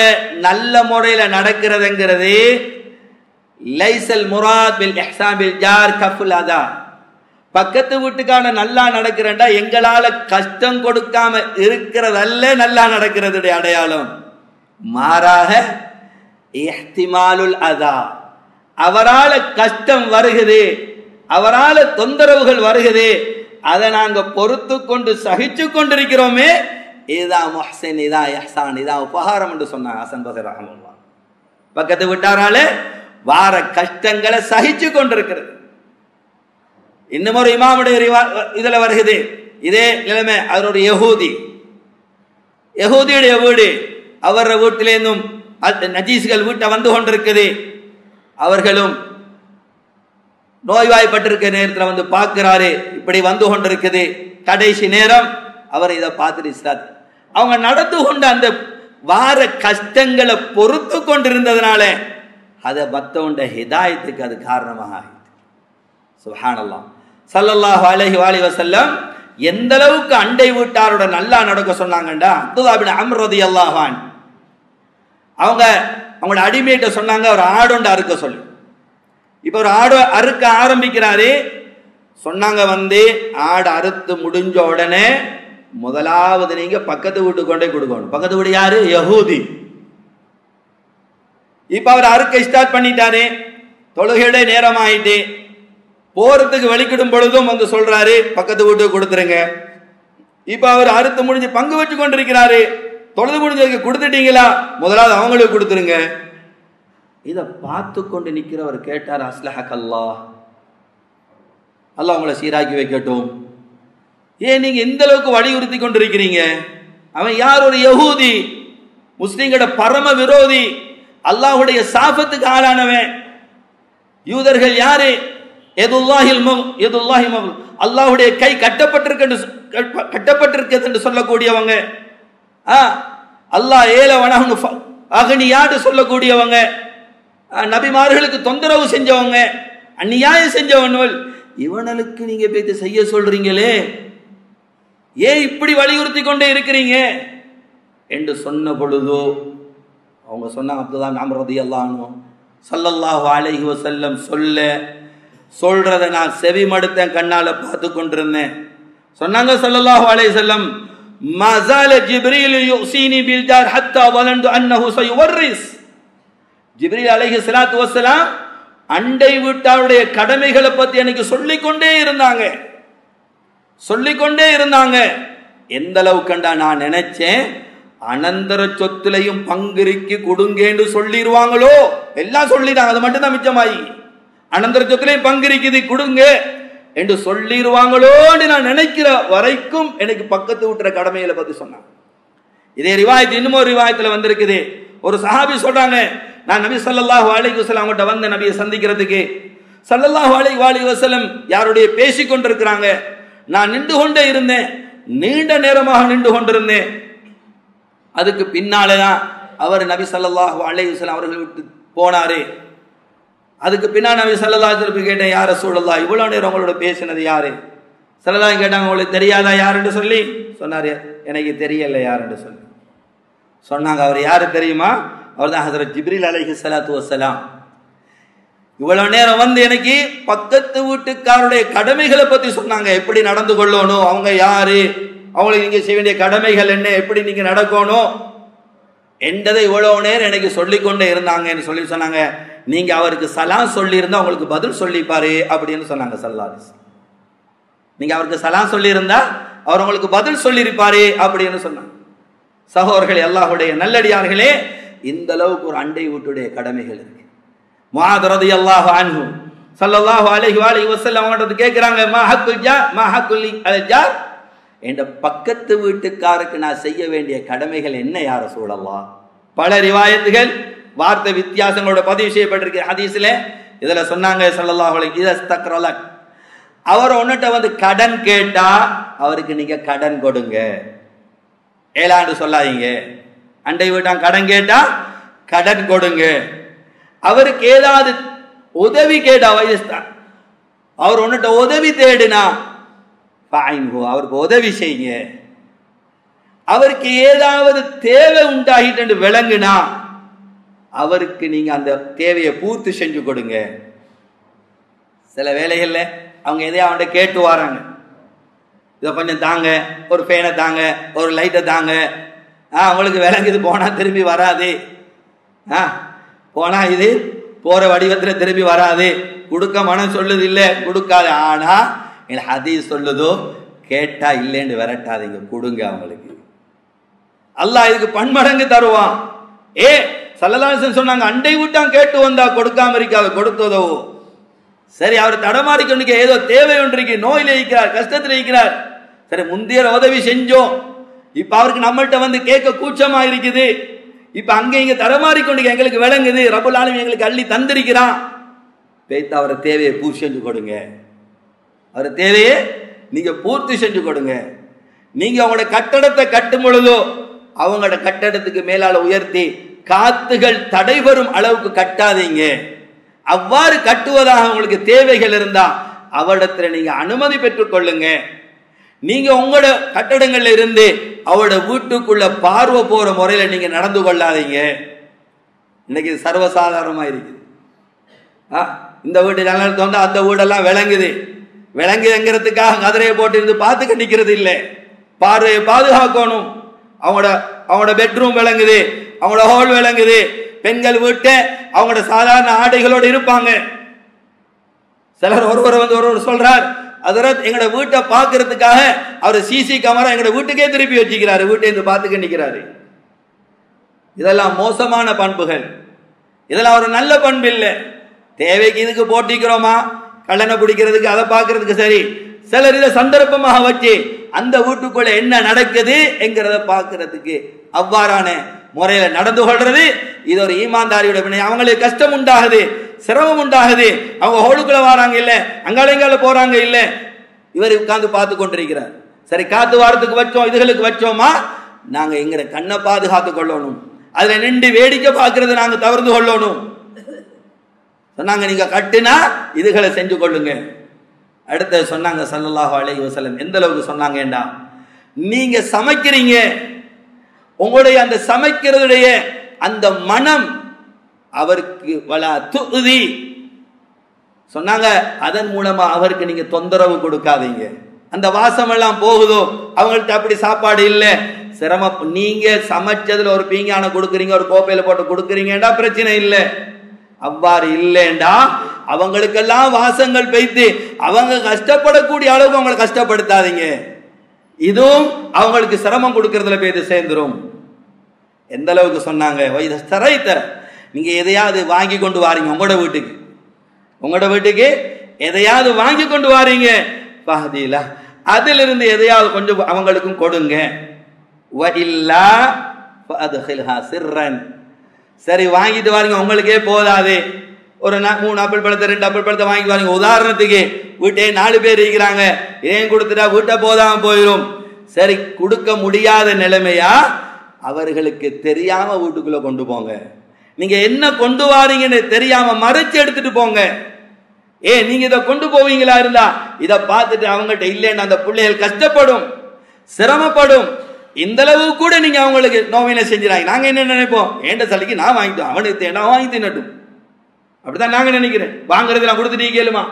நல்ல முறையில் நடக்கிறதுங்கிறது லைஸல் முராத் பில் இஹ்சான் பில் ஜார் கஃபுல் அதா. பக்கத்து வீட்டுக்கான நல்லா நடக்கிறேன்டா எங்களால கஷ்டம் கொடுக்காம இருக்கிறதல்ல நல்லா நடக்கிறதுடைய அடையாளம். மாறாக இஹ்திமாலுல் அதா, அவரால கஷ்டம் வருகுது, அவரால தொந்தரவுகள் வருகுது, அதை நாங்க பொறுத்து கொண்டு சகிச்சு கொண்டிருக்கிறோமே, இதுதான் முஹ்சின், இதான் இஹ்சான், இதான் உபகாரம் என்று சொன்னாங்க ஹசன் பஸ்ரி ரஹ்மத்துல்லாஹ். பக்கத்து வீட்டாரால வார கஷ்டங்களை சகிச்சு கொண்டிருக்கிறது. இன்னும் ஒரு இமாமுடைய இதுல வருகிறது இதே நிலைமை. அவர் ஒரு யஹூதியுடைய வீடு, அவர வீட்டிலேருந்தும் நஜீஸ்கள் வீட்டை வந்து கொண்டிருக்குது. அவர்களும் நோய்வாய்ப்பட்டிருக்க நேரத்தில் வந்து பார்க்கிறாரு, இப்படி வந்து கொண்டிருக்குது. கடைசி நேரம் அவர் இதை பார்த்துட்டு இஸ்லாத் அவங்க நடந்து கொண்ட அந்த வார கஷ்டங்களை பொறுத்து கொண்டிருந்ததுனால அதை மத்தவண்ட ஹிதாயத்துக்கு அது காரணமாக ஆகிது. சுப்ஹானல்லாஹ். ஸல்லல்லாஹு அலைஹி வஸல்லம் எந்த அளவுக்கு அண்டை வீட்டாரோட நல்லா நடக்க சொன்னாங்கண்டா, அப்துல்லாஹ் இப்னு அம்ர் ரலியல்லாஹு அன்ஹு அவங்களோட அடிமையிட்ட சொன்னாங்க ஒரு ஆடொண்டு அறுக்க சொல்லி. இப்ப ஒரு ஆடு அறுக்க ஆரம்பிக்கிறாரு. சொன்னாங்க வந்து ஆடு அறுத்து முடிஞ்ச உடனே முதலாவது நீங்க பக்கத்து வீட்டுக்கு கொண்டே கொடுக்கணும். பக்கத்து வீடு யாரு? யஹூதி. இப்ப அவர் அறுக்க ஸ்டார்ட் பண்ணிட்டாரு. தொழுகையோட நேரம் ஆயிட்டு போறதுக்கு வெளிக்கிடும் பொழுதும் வந்து சொல்றாரு பக்கத்து வீட்டுக்கு கொடுத்துருங்க. இப்ப அவர் அறுத்து முடிஞ்சு பங்கு வச்சு கொண்டிருக்கிறாரு. தொழுது முடிஞ்சதுக்கு கொடுத்துட்டீங்களா? முதலாவது அவங்களுக்கு கொடுத்துருங்க. இதை பார்த்து கொண்டு நிக்கிறவர் கேட்டார், அஸ்லஹக் அல்லாஹ், அல்லாஹ் உங்களை சீராக்கி வைக்கட்டும். ஏன் நீங்க எந்த அளவுக்கு வலியுறுத்தி கொண்டிருக்கிறீங்க? அவன் யார்? ஒரு யஹூதி, முஸ்லிம்களோட பரம விரோதி, அல்லாஹ்வுடைய சாபத்துக்கு ஆளானவன். யூதர்கள் யாரு? அல்லாஹ்வுடைய கை கட்டப்பட்டிருக்கிறது என்று சொல்லக்கூடியவங்க. அல்லாஹ் ஏலவனஹு அக்னியான்னு சொல்லக்கூடியவங்க, நபிமார்களுக்கு தொந்தரவு செஞ்சவங்க, அநியாயம் செஞ்சவர்கள். இவனுக்கு நீங்க பேச்சு செய்ய சொல்றீங்களே, ஏன் இப்படி வலியுறுத்தி கொண்டே இருக்கிறீங்க என்று சொன்ன பொழுதோ அவங்க சொன்னாங்க, அப்துல்லாஹ் இப்னு அம்ர் ரலியல்லாஹு அன்ஹு ஸல்லல்லாஹு அலைஹி வஸல்லம் சொல்றதை நான் செவி மடுத்தேன், கண்ணால பார்த்து கொண்டிருந்தேன். சொன்னாங்க ஸல்லல்லாஹு அலைஹி வஸல்லம், மஸால ஜிப்ரீல் யுஸீனி பில் ஜார் ஹத்தா வலந்து அன்னஹு சயுவர்ரிஸ். ஜிப்ரீல் அலைஹிஸ்ஸலாத்து வஸ்ஸலாம் அண்டை வீட்டாருடைய கடமைகளை பத்தி எனக்கு சொல்லிக்கொண்டே இருந்தாங்க. எந்த அளவுக்குண்டா நான் நினைச்சேன் அனந்தர சொத்துலையும் பங்கிற்கு கொடுங்கன்னு சொல்லிடுவாங்களோ. எல்லாம் சொல்லிட்டாங்க, அது மட்டும் தான் மிச்சமாயி. அனந்தர சொத்துலையும் பங்கிருக்குது கொடுங்க என்று சொல்லிடுவாங்களோன்னு நான் நினைக்கிற வரைக்கும் எனக்கு பக்கத்து விட்டுற கடமைகளை பத்தி சொன்னாங்க. இதே ரிவாயத் இன்னும் ஒரு ரிவாயத்துல வந்திருக்குது. ஒரு சஹாபி சொல்றாங்க, நான் நபி ஸல்லல்லாஹு அலைஹி வஸல்லம் அவங்கள்ட்ட வந்த நபியை சந்திக்கிறதுக்கு ஸல்லல்லாஹு அலைஹி வஸல்லம் யாருடைய பேசிக் கொண்டிருக்கிறாங்க. நான் நின்று கொண்டே இருந்தேன், நீண்ட நேரமாக நின்று கொண்டிருந்தேன். அதுக்கு பின்னாலதான் அவர் நபி ஸல்லல்லாஹு அலைஹி வஸல்லம் அவர்கள் விட்டு போனாரு. அதுக்கு பின்னால் நபி ஸல்லல்லாஹு அலைஹி வஸல்லம் கேட்டேன், யார் ரசூலுல்லாஹ் இவ்வளவு நேரம் உங்களோட பேசினது யாரு? ஸல்லல்லாஹு கேட்டாங்க, உங்களுக்கு தெரியாதா யாருன்னு சொல்லி. சொன்னாரு, எனக்கு தெரியல யாருன்னு சொல்லி. சொன்னாங்க, அவர் யாரு தெரியுமா? அவர் தான் ஹஸரத் ஜிப்ரீல் அலைஹிஸ்ஸலாத்து வஸ்ஸலாம். இவ்வளவு நேரம் வந்து எனக்கு பக்கத்து வீட்டுக்காருடைய கடமைகளை பத்தி சொன்னாங்க, எப்படி நடந்து கொள்ளணும், அவங்க யாரு, அவங்களுக்கு நீங்க செய்ய வேண்டிய கடமைகள் என்ன, எப்படி நீங்க நடக்கணும் என்றதை இவ்வளவு நேரம் எனக்கு சொல்லிக்கொண்டே இருந்தாங்கன்னு சொல்லி சொன்னாங்க. நீங்க அவருக்கு சலாம் சொல்லி இருந்தா உங்களுக்கு பதில் சொல்லிப்பாரு அப்படின்னு சொன்னாங்க ஸல்லல்லாஹு அலைஹி வஸல்லம். நீங்க அவருக்கு சலாம் சொல்லி இருந்தா அவர் உங்களுக்கு பதில் சொல்லியிருப்பாரு அப்படின்னு சொன்னாங்க. சகோதரர்களே, அல்லாஹ்வுடைய நல்லடியார்களே, இந்த அளவுக்கு ஒரு அண்டை வீட்டுடைய கடமைகள் இருக்கு. முஆத் ரலியல்லாஹு அன்ஹு ஸல்லல்லாஹு அலைஹி வஸல்லம் அவங்கள்ட்ட கேக்குறாங்க, மா ஹக்குல் ஜார், என்ற பக்கத்து வீட்டுக்காருக்கு நான் செய்ய வேண்டிய கடமைகள் என்ன யா ரசூலல்லாஹ்? பல ரிவாயத்துகள் வார்த்தை வித்தியாசங்களோட பதிவு செய்யப்பட்டிருக்கு ஹதீஸ்ல. இதுல சொன்னாங்க ஸல்லல்லாஹு அலைஹி வஸல்லம், அவர் உன்னிட்ட வந்து கடன் கேட்டா அவருக்கு நீங்க கடன் கொடுங்க, ஏலாண்டு சொல்லாதீங்க. அண்டை வீட்டான் கடன் கேட்டா கடன் கொடுங்க. அவருக்கு ஏதாவது உதவி கேட்டா, அவர் உன்னிட்ட உதவி தேடினா அவருக்கு உதவி செய்யுங்க. அவருக்கு ஏதாவது தேவை உண்டாகிட்டு விளங்குனா அவருக்கு நீங்க அந்த தேவையை பூர்த்தி செஞ்சு கொடுங்க. சில வேலைகள்ல அவங்க எதையா அவன்கிட்ட கேட்டு வராங்க, இதை கொஞ்சம் தாங்க, ஒரு ஃபேனை தாங்க, ஒரு லைட்டை தாங்க. அவங்களுக்கு விளங்குது, போனா திரும்பி வராது, போனா இது போற வடிவத்தில் திரும்பி வராது, கொடுக்க மனம் சொல்லுது இல்ல கொடுக்காது. ஆனா ஹதீஸ் சொல்லுதோ கேட்டா இல்லைன்னு விரட்டாதீங்க, கொடுங்க அவங்களுக்கு. அல்லாஹ் இதுக்கு பன்மடங்கு தருவான். ஸல்லல்லாஹு அலைஹி வஸல்லம் சொன்னாங்க, அண்டை விட்டான் கேட்டு வந்தா கொடுக்காம இருக்காது, கொடுத்ததோ. சரி, அவர் தடமாறிக்கொண்டு ஏதோ தேவை ஒன்று இருக்கு, நோயில இருக்கிறார், கஷ்டத்தில் இருக்கிறார். சரி, முந்தைய உதவி செஞ்சோம், இப்ப அவருக்கு நம்மள்கிட்ட வந்து கேட்க கூச்சமா இருக்குது. இப்ப அங்க இங்க தடமாறிக்கொண்டு எங்களுக்கு விளங்குது, ரப்பல் ஆலமீன் எங்களுக்கு அள்ளி தந்திருக்கிறான். பேத்து அவரை தேவையை பூர்த்தி செஞ்சு கொடுங்க. அவர் தேவையை நீங்க பூர்த்தி செஞ்சு கொடுங்க. நீங்க அவங்களோட கட்டடத்தை கட்டும் பொழுதோ அவங்களோட கட்டடத்துக்கு மேலால உயர்த்தி காத்துகள் தடைபெறும் அளவுக்கு கட்டாதீங்க. அவ்வாறு கட்டுவதாக உங்களுக்கு தேவைகள் இருந்தா அவரிடத்துல நீங்க அனுமதி பெற்றுக் கொள்ளுங்க. நீங்க உங்களோட கட்டடங்கள்ல இருந்து அவரோட வீட்டுக்குள்ள பார்வை போற முறையில நீங்க நடந்து கொள்ளாதீங்க. இன்னைக்கு சர்வசாதாரணமா இருக்குது. இந்த வீட்டு நல்லா தோந்தா அந்த வீடெல்லாம் விளங்குது, விளங்குதுங்கிறதுக்காக கதிரையை போட்டு இருந்து பார்த்து கண்டிக்கிறது இல்லை. பார்வையை பாதுகாக்கணும். அவங்களோட பெட்ரூம் விளங்குது, அவங்களோட ஹால் விளங்குது. பெண்கள் வீட்டை அவங்களோட சாதாரண ஆடைகளோடு இருப்பாங்க. சிலர் ஒருவர் வந்து ஒருவர் சொல்றார், அதரத் எங்களோட வீட்டை பார்க்கறதுக்காக அவர் சிசி கேமரா எங்களோட வீட்டுக்கே திருப்பி வச்சுக்கிறாரு, வீட்டை இருந்து பார்த்துக்க நிற்கிறாரு. இதெல்லாம் மோசமான பண்புகள், இதெல்லாம் ஒரு நல்ல பண்பு இல்லை. தேவைக்கு இதுக்கு போட்டிக்கிறோமா, கல்லணை பிடிக்கிறதுக்கு, அதை பார்க்கறதுக்கு சரி. சிலர் இதை சந்தர்ப்பமாக வச்சு அந்த வீட்டுக்குள்ள என்ன நடக்குது என்கிறத பார்க்கறதுக்கு அவ்வாறான முறையில நடந்து கொள்றது இது ஒரு ஈமான்தாரியோட வினை. அவங்களுக்கு கஷ்டம் உண்டாகுது, சிரமம் உண்டாகுது. அவங்க ஹோலுக்குள்ள வராங்க இல்ல, அங்கால போறாங்க இல்ல, இவர் உட்கார்ந்து பார்த்து கொண்டிருக்கிறார். சரி, காத்து வாரத்துக்கு வச்சோம், இதுகளுக்கு வச்சோமா, நாங்க எங்கிற கண்ணை பாதுகாத்து கொள்ளணும். அதுல நின்று வேடிக்கை பார்க்கறது நாங்க தவிர்த்து கொள்ளணும். சொன்னாங்க, நீங்க கட்டுனா இதுகளை செஞ்சு கொள்ளுங்க. அடுத்து சொன்னாங்க ஸல்லல்லாஹு அலைஹி வஸல்லம், எந்த அளவுக்கு சொன்னாங்கடா, நீங்க சமைக்கிறீங்க, உங்களுடைய அந்த சமைக்கிறதுடைய அந்த மனம் அவருக்கு வலா துதி சொன்னாங்க, அதன் மூலமா அவருக்கு நீங்க தொந்தரவு கொடுக்காதீங்க. அந்த வாசம் எல்லாம் போகுதோ, அவங்கள்ட்ட அப்படி சாப்பாடு இல்லை, சிரமம். நீங்க சமைச்சதுல ஒரு பீங்கான கொடுக்குறீங்க, ஒரு கோப்பையில போட்டு கொடுக்குறீங்கடா பிரச்சனை இல்லை. அவ்வாறு இல்லைண்டா அவங்களுக்கெல்லாம் வாசங்கள் பெய்து அவங்க கஷ்டப்படக்கூடிய அளவுக்கு அவங்களை கஷ்டப்படுத்தாதீங்க. இதுவும் அவங்களுக்கு சிரமம் கொடுக்கறதுல போய் சேர்ந்துரும். எந்த அளவுக்கு சொன்னாங்க, நீங்க எதையாவது வாங்கி கொண்டு வாரீங்க உங்களோட வீட்டுக்கு எதையாவது வாங்கி கொண்டு வாரீங்க, பாதியில அதிலிருந்து எதையாவது கொஞ்சம் அவங்களுக்கும் கொடுங்க. சரி, வாங்கிட்டு வாரீங்க, உங்களுக்கே போதாது, ஒரு 3 ஆப்பிள் பழத்தை 2 ஆப்பிள் பழத்தை வாங்கிட்டு வாரீங்க. உதாரணத்துக்கு வீட்டே 4 பேர் இருக்கிறாங்க, ஏன் கொடுத்துட்டா வீட்டை போதாம போயிடும். சரி, கொடுக்க முடியாத நிலைமையா அவர்களுக்கு தெரியாம வீட்டுக்குள்ள கொண்டு போங்க. நீங்க என்ன கொண்டு வாரீங்கன்னு தெரியாம மறைச்சு எடுத்துட்டு போங்க. நீங்க இதை கொண்டு போவீங்களா இருந்தா இதை பார்த்துட்டு அவங்ககிட்ட இல்லைன்னு அந்த பிள்ளைகள் கஷ்டப்படும், சிரமப்படும். இந்த அளவு கூட நீங்க அவங்களுக்கு நோவினை செஞ்சுறாங்க. நாங்க என்ன நினைப்போம், ஏண்ட சலிக்கு நான் வாங்கிட்டோம், அவனுக்கு தேனா வாங்கி தின்னட்டும், அப்படிதான் நாங்க நினைக்கிறேன். வாங்குறது நான் கொடுத்துட்டு கேளுமா?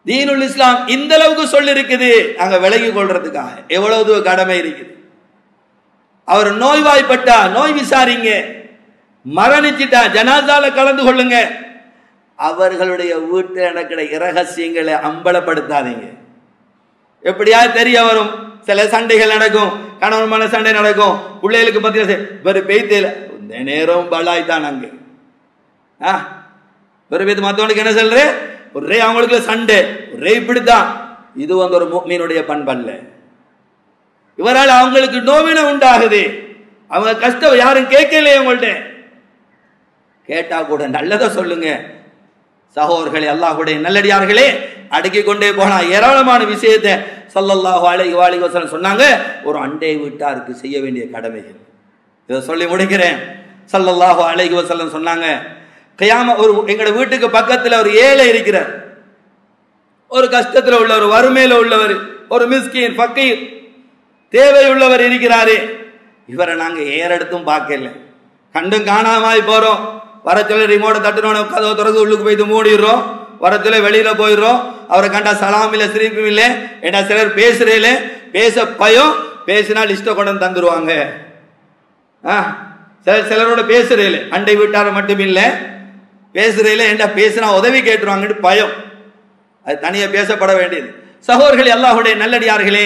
தீனுல் இஸ்லாம் இந்த அளவுக்கு சொல்லி இருக்குது. அங்க விலகி கொள்றதுக்காக எவ்வளவு கடமை இருக்குது. அவர் நோய்வாய்ப்பட்டா நோய் விசாரிங்க, மரணிச்சிட்டா ஜனாசால கலந்து கொள்ளுங்க. அவர்களுடைய வீட்டில் நடக்கிற இரகசியங்களை அம்பலப்படுத்தாதீங்க. எப்படியாவது தெரிய வரும், சில சண்டைகள் நடக்கும், கணவன் மன சண்டை நடக்கும், பிள்ளைகளுக்கு பத்தி பெய்தேல இந்த நேரம் பலாய்தான் அங்க ஒரு பேத்து மற்றவனுக்கு என்ன சொல்ற, ஒரே அவங்களுக்கு சண்டை, ஒரே இப்படித்தான். இது வந்து ஒரு முஃமினுடைய பண்பல்ல. இவரால் அவங்களுக்கு நோவினை உண்டாகுது, அவங்க கஷ்டம் யாரும் கேட்கலையே. உங்கள்ட்ட கேட்டா கூட நல்லதை சொல்லுங்க. சகோதரர்களே, அல்லாஹ்வுடைய நல்லடியார்களே, அடுக்கி கொண்டே போனா ஏராளமான விஷயத்தை ஸல்லல்லாஹு அலைஹி வஸல்லம் சொன்னாங்க. ஒரு அண்டை வீட்டாருக்கு செய்ய வேண்டிய கடமைகள் இதை சொல்லி முடிக்கிறேன். ஸல்லல்லாஹு அலைஹி வஸல்லம் சொன்னாங்க, எங்கட வீட்டுக்கு பக்கத்துல ஒரு ஏழை இருக்கிறார், ஒரு கஷ்டத்துல உள்ளவர், வறுமையில உள்ளவர், ஒரு மிஸ்கீன் ஃபக்கீர் தேவை உள்ளவர் இருக்கிறாரு. இவரை நாங்க ஏறெடுத்தும் பார்க்கல, கண்டும் காணாமல் போறோம். வரத்துல ரிமோட்டை தட்டுனோட கதவை திறந்து உள்ளுக்கு போயிட்டு மூடிடுறோம். வரத்துல வெளியில போயிடுறோம். அவரை கண்டா சலாம் இல்லை, சிரிப்பும் இல்லை. ஏன்னா சிலர் பேசுறேல பேச பயம், பேசினா லிஸ்ட்டை கொண்டு வந்து தந்துருவாங்க. சிலரோட பேசுறேல அண்டை வீட்டார மட்டும் இல்லை, பேசுறேல என்ன பேசினா உதவி கேட்டுருவாங்கன்னு பயம். அது தனியா பேசப்பட வேண்டியது. சகோதரர்களே, அல்லாஹ்வுடைய நல்லடியார்களே,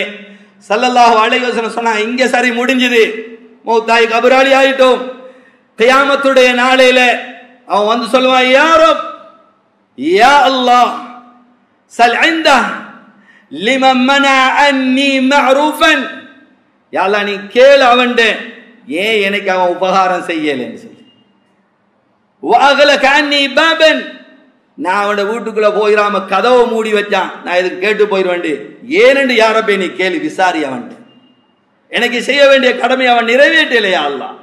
ஸல்லல்லாஹு அலைஹி வஸல்லம் சொன்னாங்க, இங்க சரி முடிஞ்சது, மௌத்தாய் கபராளி ஆயிட்டோம். கியாமத்துடைய நாளையில அவன் வந்து சொல்லுவான், யா ரப் யா அல்லாஹ் சல் இந்தா லிமன் மனா அன்னி மஅரூஃபன். யா அல்லாஹ் நீ கேளு அவன்ட, ஏன் எனக்கு அவன் உபகாரம் செய்யலைன்னு சொல்லி. வஅகலக அன்னி பாபன், நான் அவனோட வீட்டுக்குள்ள போயிடாம கதவை மூடி வச்சான், நான் இதுக்கு கேட்டு போயிடுவேன். ஏனென்று யா ரப்பே நீ கேளு, விசாரி அவன், எனக்கு செய்ய வேண்டிய கடமை அவன் நிறைவேற்றலையா அல்லாஹ்.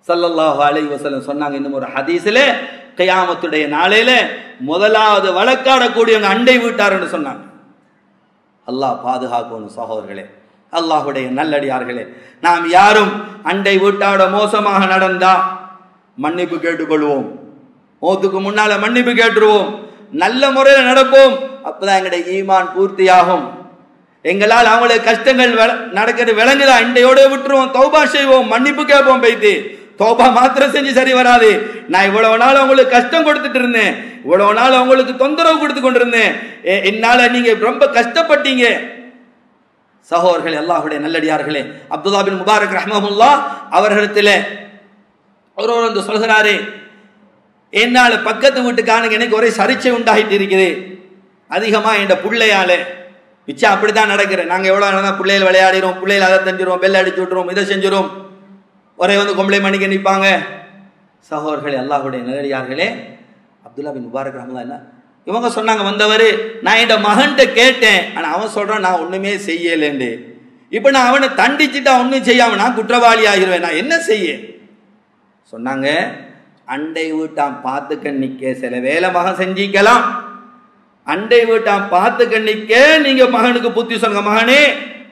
ஸல்லல்லாஹு அலைஹி வஸல்லம் சொன்னாங்க இன்னும் ஒரு ஹதீஸிலே, கியாமத்துடைய நாளையில முதலாவது வழக்காடக்கூடியவங்க அண்டை வீட்டார்னு சொன்னாங்க. அல்லாஹ் பாதுகாக்கணும். சகோதரர்களே, அல்லாஹ்வுடைய நல்லடியார்களே, நாம் யாரும் அண்டை வீட்டாரோட மோசமாக நடந்தா மன்னிப்பு கேட்டுக்கொள்வோம். மௌத்துக்கு முன்னால மன்னிப்பு கேட்டுருவோம். நல்ல முறையில் நடப்போம். அப்பதான் எங்களுடைய ஈமான் பூர்த்தியாகும். எங்களால் அவங்களுக்கு கஷ்டங்கள் நடக்கிறது விளங்குதா, இண்டையோட விட்டுருவோம், தௌபா செய்வோம், மன்னிப்பு கேட்போம். போய்த்து தௌபா மாத்திரம் செஞ்சு சரி வராது. நான் இவ்வளவு நாள் அவங்களுக்கு கஷ்டம் கொடுத்துட்டு இருந்தேன், இவ்வளவு நாள் அவங்களுக்கு தொந்தரவு கொடுத்து கொண்டிருந்தேன், என்னால நீங்க ரொம்ப கஷ்டப்பட்டீங்க. சகோதரர்களே, அல்லாஹ்வுடைய நல்லடியார்களே, அப்துல்லா பின் முபாரக் ரஹ்மஹுல்லாஹ் அவர்களிடத்துல ஒருவர் வந்து சொல்கிறாரு, என்னால பக்கத்து வீட்டுக்காரங்க எனக்கு ஒரே சர்ச்சை உண்டாகிட்டு இருக்குது அதிகமா என் பிள்ளையால. மிச்சம் அப்படித்தான் நடக்கிறேன். நாங்க எவ்வளவு நேரம் பிள்ளைகள் விளையாடிறோம், பிள்ளைகள் அதை செஞ்சிருவோம், பெல் அடிச்சு விட்டுருவோம், இதை செஞ்சிரும், ஒரே வந்து கொம்பளை மணிக்கு நிற்பாங்க. சகோதரர்களே, அல்லாஹ்வுடைய நல்லடியார்களே, அப்துல்லா பின் முபாரக் ரஹ்மத்துல்லாஹி அலைஹி இவங்க சொன்னாங்க, வந்தவர் நான் என் மகன்கிட்ட கேட்டேன், ஆனா அவன் சொல்றான் நான் ஒண்ணுமே செய்யலேண்டு. இப்ப நான் அவனை தண்டிச்சுட்டா ஒன்னும் செய்யாம நான் குற்றவாளி ஆகிருவேன், நான் என்ன செய்ய சொன்னாங்க. அண்டை வீட்டான் பார்த்து கண்ணிக்க சில வேலை மகன் செஞ்சிக்கலாம். அண்டை வீட்டான் பார்த்து கண்ணிக்க நீங்க மகனுக்கு புத்தி சொல்லுங்க, மகனே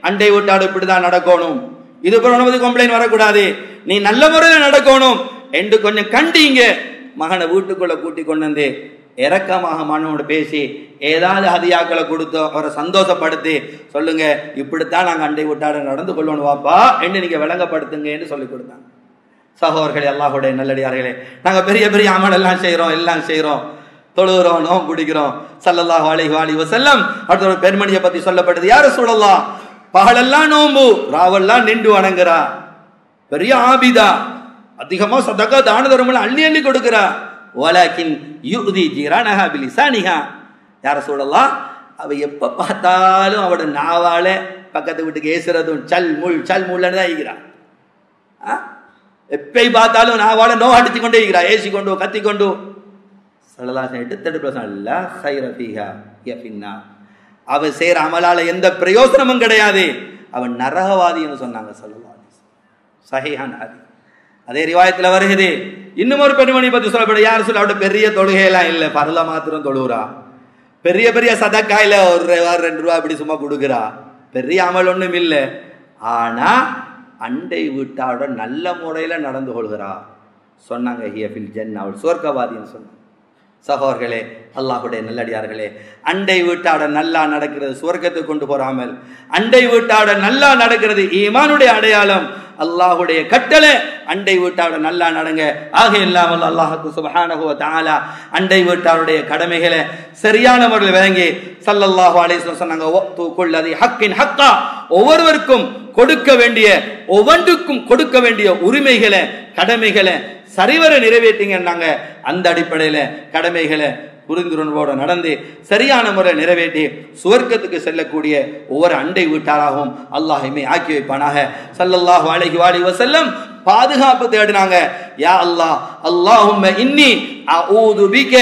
அண்டை வீட்டாடு இப்படிதான் நடக்கணும், இது போல கம்ப்ளைண்ட் வரக்கூடாது, நீ நல்ல முறையில் நடக்கணும் என்று கொஞ்சம் கண்டீங்க. மகனை வீட்டுக்குள்ள கூட்டி கொண்டு வந்து இறக்கமாக மகனோட பேசி ஏதாவது ஹதியாக்களை கொடுத்து அவரை சந்தோஷப்படுத்தி சொல்லுங்க, இப்படித்தான் நாங்கள் அண்டை வீட்டாட நடந்து கொள்ளணும் வாப்பா என்று நீங்க விளங்கப்படுத்துங்க என்று சொல்லி கொடுத்தாங்க. சகோதரர்களே, அல்லாஹ்வுடைய நல்லடியார்களே, நாங்க பெரிய பெரிய அமல் எல்லாம் செய்யறோம், தொழுகிறோம், நோம்பு பிடிக்கிறோம். ஸல்லல்லாஹு அலைஹி வஸல்லம் அடுத்த ஒரு பெண்மணியை பத்தி சொல்லப்படுது, யா ரசூலல்லாஹ் பகலெல்லாம் நோம்பு, ராவெல்லாம் நின்று வணங்குறா, பெரிய ஆபிதா, அதிகமா சதகா தான தர்மம் அள்ளி அள்ளி கொடுக்கிறா, வலக்கின் யுதி ஜிரானஹா பிலிசானிஹா. யா ரசூலல்லாஹ் அவ எப்ப பார்த்தாலும் அவட நாவால பக்கத்து வீட்டுக்கு ஏசுறதும் சல் முள்ளன்னு தான் இருக்கிறா. எப்பை பார்த்தாலும் நாவால நோ அடித்து கொண்டே இருக்கிறா, ஏசி கொண்டு கத்தி கொண்டு. அவ செய்யற அமலால எந்த பிரயோசனமும் கிடையாது, அவன் நரகவாதின்னு சொன்னாங்க ஸல்லல்லாஹு அலைஹி வஸல்லம். சஹீஹான ஹதீஸ். அதே ரிவாயத்துல வருகிறது, இன்னும் ஒரு பெண்மணி பத்தி சொல்லப்படும், யார் சொல்ல அவட பெரிய தொழுகையெல்லாம் இல்லை, பரல மாத்திரம் தொழுகிறா, பெரிய பெரிய சதக்காயில ஒரு ரூபா 2 ரூபா இப்படி சும்மா கொடுக்குறா, பெரிய அமல் ஒண்ணும் இல்லை, ஆனா அண்டை வீட்டாரோட நல்ல முறையில நடந்து கொள்கிறா. சொன்னாங்க ஹிய ஃபில் ஜன்னah, அவள் சுவர்க்கவாதின்னு சொன்னாங்க. சகோதரர்களே, அல்லாஹ்வுடைய நல்லடியார்களே, அண்டை வீட்டாட நல்லா நடக்கிறது சுவர்க்கத்துக்கு கொண்டு போறாமல், அண்டை வீட்டாட நல்லா நடக்கிறது ஈமானுடைய அடையாளம். அல்லாஹ்வுடைய கட்டளை அண்டை வீட்டாரோட நல்லா நடங்க. ஆக இல்லாமல் அல்லாஹ் சுப்ஹானஹு வ தஆலா அண்டை வீட்டாருடைய கடமைகளை சரியான முறையில் விளங்கி ஸல்லல்லாஹு அலைஹி வஸல்லம் சொன்னாங்க, வக்து குல்லதி ஹக்கின் ஹக்கா, ஒவ்வொருவருக்கும் கொடுக்க வேண்டிய ஒவ்வொன்றுக்கும் கொடுக்க வேண்டிய உரிமைகளை கடமைகளை சரிவர நிறைவேற்றிங்கன்னாங்க. அந்த அடிப்படையில கடமைகளை புரிந்துணர்வோடு நடந்து சரியான முறை நிறைவேற்றி சுவர்க்கத்துக்கு செல்லக்கூடிய ஒவ்வொரு அண்டை வீட்டாராகவும் அல்லாஹ்மை ஆக்கி வைப்பானாக. ஸல்லல்லாஹு அலைஹி வஸல்லம் பாதுகாப்பு தேடினாங்க. யா அல்லாஹ், அல்லாஹும்ம இன்னி அஊது பிக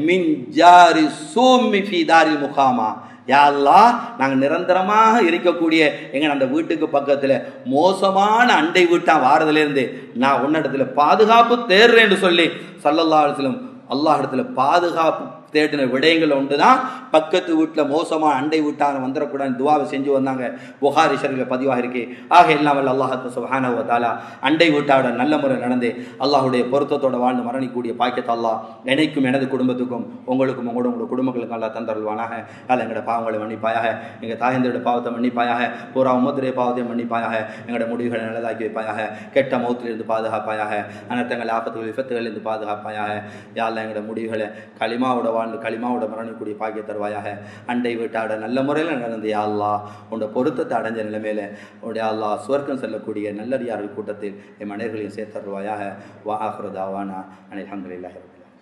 மின் ஜாரி சூமி ஃபீ தாரில் முகாமா. யா அல்லாஹ், நாங்க நிரந்தரமாக இருக்கக்கூடிய எங்க அந்த வீட்டுக்கு பக்கத்துல மோசமான அண்டை வீட்டா வாரதுல இருந்து நான் உன்னிடத்துல பாதுகாப்பு தேடுறேன் என்று சொல்லி ஸல்லல்லாஹு அலைஹி வஸல்லம் அல்லாஹ் இடத்துல பாதுகாப்பு தேடின விடயங்கள் ஒன்றுதான் பக்கத்து வீட்டில் மோசமா அண்டை வீட்டாரம் வந்துடக்கூடாது துவாவை செஞ்சு வந்தாங்க. புகாரி ஷரீஃபில் பதிவாக இருக்கு. ஆக எல்லாம் அல்லாஹ் சுப்ஹானஹு வ தஆலா அண்டை வீட்டாரோட நல்ல முறை நடந்து அல்லாஹ்வுடைய பொருத்தத்தோட வாழ்ந்து மரணிக்கூடிய பாக்கியத்தை அல்லாஹ் எனக்கும் எனது குடும்பத்துக்கும் உங்களுக்கும் உங்களோட குடும்பங்களுக்கும் அல்லாஹ் தந்தருள்வானாக. அல்ல எங்களோட பாவங்களை மன்னிப்பாயாக, எங்கள் தாயந்தோட பாவத்தை மன்னிப்பாயாக, பூரா உம்மத்துடைய பாவத்தை மன்னிப்பாயாக, எங்களோட முடிவுகளை நல்லதாக்கி வைப்பாயாக, கெட்ட மௌத்திலிருந்து பாதுகாப்பாயாக, அனர்த்தங்கள் ஆபத்துகள் விபத்துகளிலிருந்து பாதுகாப்பாயாக. யாழ்லா எங்களோட முடிவுகளை களிமாவோட வாழ்ந்து களிமாவோட மரணிக்கூடிய பாக்கிய தருவாயாக. அண்டை வீட்டாட நல்ல முறையில் நடந்து யா அல்லாஹ் உன்னோட பொருத்தத்தை அடைஞ்ச நிலைமையில உடைய அல்லாஹ் சுவர்க்கம் செல்லக்கூடிய நல்லடியார்கள் கூட்டத்தில் என் மனிதர்களையும் சேர்த்தருவாயாக. வா ஆஃபிரு தாவானா அனில் ஹம்துலில்லாஹி ரப்பில் ஆலமீன்.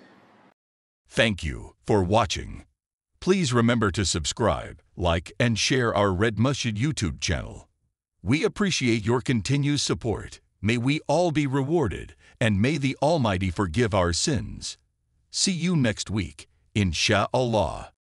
Thank you for watching. Please remember to subscribe, like, and share our Red Masjid YouTube channel. We appreciate your continued support. May we all be rewarded, and may the Almighty forgive our sins. See you next week, Insha'Allah.